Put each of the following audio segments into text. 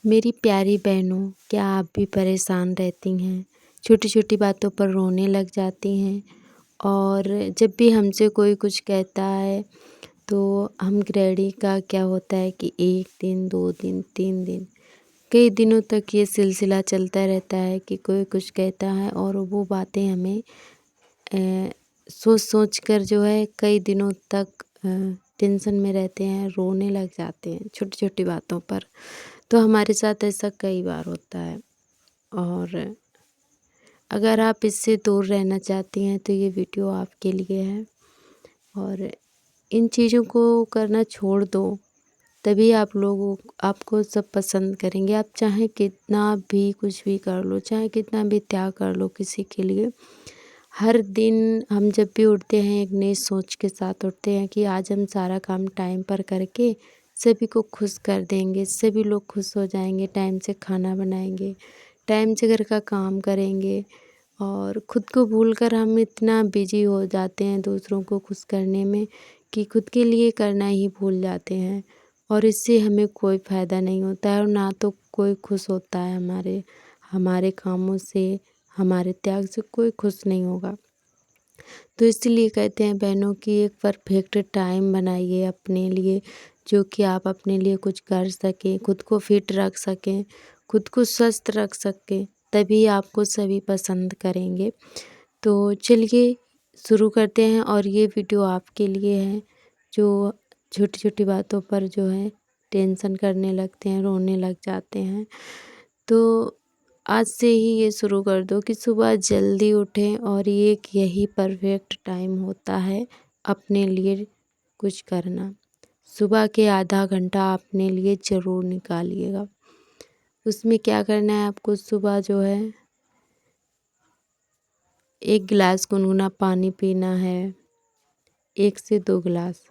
मेरी प्यारी बहनों, क्या आप भी परेशान रहती हैं? छोटी छोटी बातों पर रोने लग जाती हैं और जब भी हमसे कोई कुछ कहता है तो हम गृहिणी का क्या होता है कि 1 दिन, 2 दिन, 3 दिन, कई दिनों तक ये सिलसिला चलता रहता है कि कोई कुछ कहता है और वो बातें हमें सोच सोच कर जो है कई दिनों तक टेंशन में रहते हैं, रोने लग जाते हैं छोटी छोटी बातों पर। तो हमारे साथ ऐसा कई बार होता है और अगर आप इससे दूर रहना चाहती हैं तो ये वीडियो आपके लिए है। और इन चीज़ों को करना छोड़ दो, तभी आपको सब पसंद करेंगे। आप चाहे कितना भी कुछ भी कर लो, चाहे कितना भी त्याग कर लो किसी के लिए, हर दिन हम जब भी उठते हैं एक नई सोच के साथ उठते हैं कि आज हम सारा काम टाइम पर करके सभी को खुश कर देंगे, सभी लोग खुश हो जाएंगे, टाइम से खाना बनाएंगे, टाइम से घर का काम करेंगे। और ख़ुद को भूलकर हम इतना बिजी हो जाते हैं दूसरों को खुश करने में कि खुद के लिए करना ही भूल जाते हैं। और इससे हमें कोई फ़ायदा नहीं होता है और ना तो कोई खुश होता है हमारे कामों से, हमारे त्याग से कोई खुश नहीं होगा। तो इसीलिए कहते हैं बहनों कि एक परफेक्ट टाइम बनाइए अपने लिए, जो कि आप अपने लिए कुछ कर सकें, खुद को फिट रख सकें, खुद को स्वस्थ रख सकें, तभी आपको सभी पसंद करेंगे। तो चलिए शुरू करते हैं और ये वीडियो आपके लिए है जो छोटी छोटी बातों पर जो है टेंशन करने लगते हैं, रोने लग जाते हैं। तो आज से ही ये शुरू कर दो कि सुबह जल्दी उठें और यही परफेक्ट टाइम होता है अपने लिए कुछ करना। सुबह के आधा घंटा अपने लिए ज़रूर निकालिएगा। उसमें क्या करना है आपको, सुबह जो है 1 गिलास गुनगुना पानी पीना है, 1 से 2 गिलास,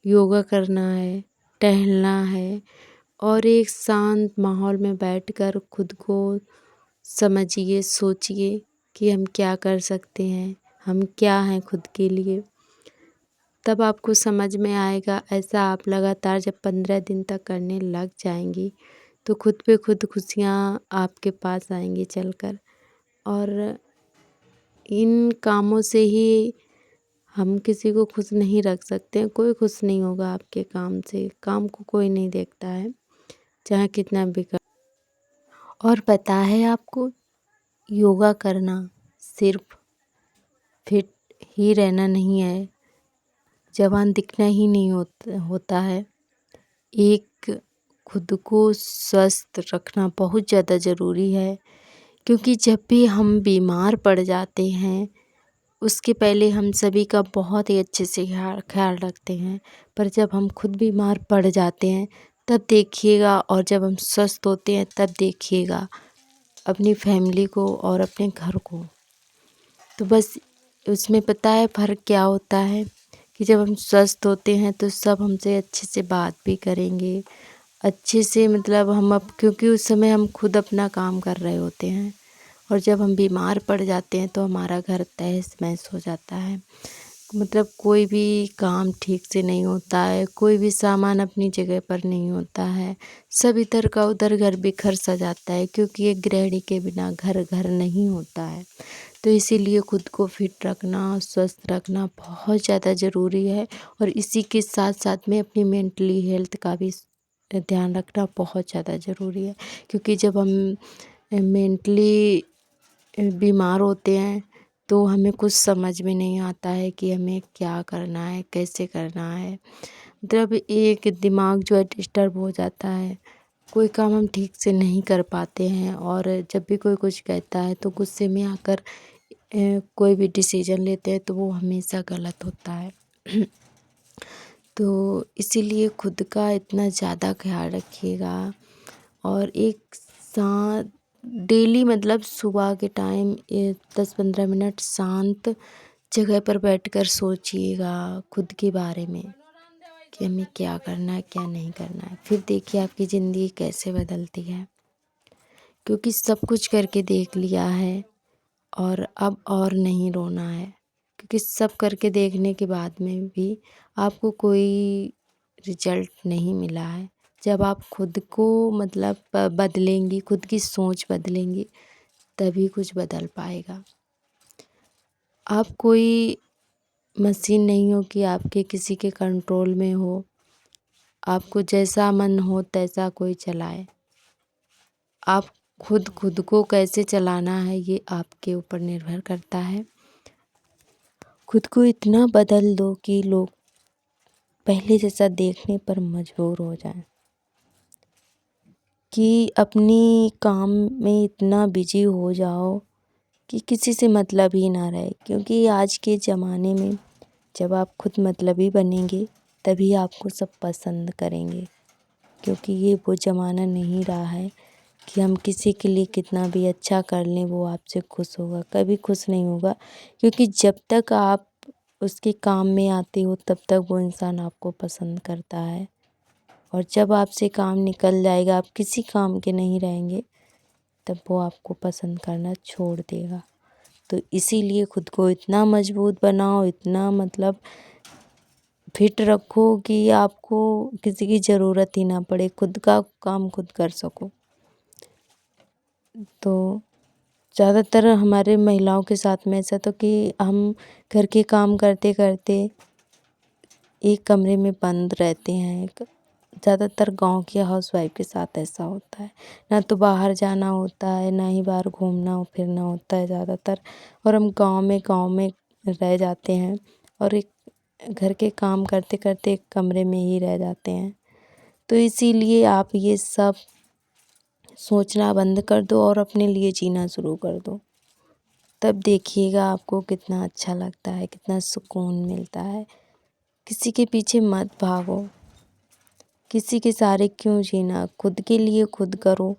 योगा करना है, टहलना है और एक शांत माहौल में बैठकर खुद को समझिए, सोचिए कि हम क्या कर सकते हैं, हम क्या हैं खुद के लिए। तब आपको समझ में आएगा। ऐसा आप लगातार जब 15 दिन तक करने लग जाएंगी तो खुद पे खुद खुशियाँ आपके पास आएंगी चलकर। और इन कामों से ही हम किसी को खुश नहीं रख सकते हैं, कोई खुश नहीं होगा आपके काम से। काम को कोई नहीं देखता है, चाहे कितना भी कर। और पता है आपको, योगा करना सिर्फ फिट ही रहना नहीं है, जवान दिखना ही नहीं होता है। एक खुद को स्वस्थ रखना बहुत ज़्यादा ज़रूरी है, क्योंकि जब भी हम बीमार पड़ जाते हैं उसके पहले हम सभी का बहुत ही अच्छे से ख्याल रखते हैं, पर जब हम खुद बीमार पड़ जाते हैं तब देखिएगा, और जब हम स्वस्थ होते हैं तब देखिएगा अपनी फैमिली को और अपने घर को। तो बस उसमें पता है फ़र्क क्या होता है कि जब हम स्वस्थ होते हैं तो सब हमसे अच्छे से बात भी करेंगे, अच्छे से, मतलब क्योंकि उस समय हम खुद अपना काम कर रहे होते हैं। और जब हम बीमार पड़ जाते हैं तो हमारा घर तहस महस हो जाता है, मतलब कोई भी काम ठीक से नहीं होता है, कोई भी सामान अपनी जगह पर नहीं होता है, सब इधर का उधर घर बिखर सा जाता है, क्योंकि एक गृहिणी के बिना घर घर नहीं होता है। तो इसीलिए खुद को फिट रखना, स्वस्थ रखना बहुत ज़्यादा ज़रूरी है। और इसी के साथ साथ में अपनी मेंटली हेल्थ का भी ध्यान रखना बहुत ज़्यादा ज़रूरी है, क्योंकि जब हम मेंटली बीमार होते हैं तो हमें कुछ समझ में नहीं आता है कि हमें क्या करना है, कैसे करना है। मतलब एक दिमाग जो है डिस्टर्ब हो जाता है, कोई काम हम ठीक से नहीं कर पाते हैं, और जब भी कोई कुछ कहता है तो गुस्से में आकर कोई भी डिसीजन लेते हैं तो वो हमेशा गलत होता है। तो इसीलिए खुद का इतना ज़्यादा ख्याल रखिएगा। और एक साथ डेली, मतलब सुबह के टाइम 10-15 मिनट शांत जगह पर बैठकर सोचिएगा खुद के बारे में कि हमें क्या करना है, क्या नहीं करना है। फिर देखिए आपकी ज़िंदगी कैसे बदलती है, क्योंकि सब कुछ करके देख लिया है और अब और नहीं रोना है। क्योंकि सब करके देखने के बाद में भी आपको कोई रिजल्ट नहीं मिला है, जब आप खुद को मतलब बदलेंगी, खुद की सोच बदलेंगी, तभी कुछ बदल पाएगा। आप कोई मशीन नहीं हो कि आपके किसी के कंट्रोल में हो, आपको जैसा मन हो तैसा कोई चलाए। आप खुद को कैसे चलाना है ये आपके ऊपर निर्भर करता है। खुद को इतना बदल दो कि लोग पहले जैसा देखने पर मजबूर हो जाएं, कि अपनी काम में इतना बिजी हो जाओ कि किसी से मतलब ही ना रहे। क्योंकि आज के ज़माने में जब आप खुद मतलबी बनेंगे तभी आपको सब पसंद करेंगे। क्योंकि ये वो ज़माना नहीं रहा है कि हम किसी के लिए कितना भी अच्छा कर लें वो आपसे खुश होगा, कभी खुश नहीं होगा। क्योंकि जब तक आप उसके काम में आते हो तब तक वो इंसान आपको पसंद करता है, और जब आपसे काम निकल जाएगा, आप किसी काम के नहीं रहेंगे, तब वो आपको पसंद करना छोड़ देगा। तो इसीलिए खुद को इतना मजबूत बनाओ, इतना मतलब फिट रखो कि आपको किसी की ज़रूरत ही ना पड़े, खुद का काम खुद कर सको। तो ज़्यादातर हमारे महिलाओं के साथ में ऐसा तो कि हम घर के काम करते करते एक कमरे में बंद रहते हैं। ज़्यादातर गांव के हाउसवाइफ के साथ ऐसा होता है, ना तो बाहर जाना होता है, ना ही बाहर घूमना फिरना होता है ज़्यादातर। और हम गांव में रह जाते हैं और एक घर के काम करते करते एक कमरे में ही रह जाते हैं। तो इसीलिए आप ये सब सोचना बंद कर दो और अपने लिए जीना शुरू कर दो। तब देखिएगा आपको कितना अच्छा लगता है, कितना सुकून मिलता है। किसी के पीछे मत भागो, किसी के सहारे क्यों जीना, खुद के लिए खुद करो।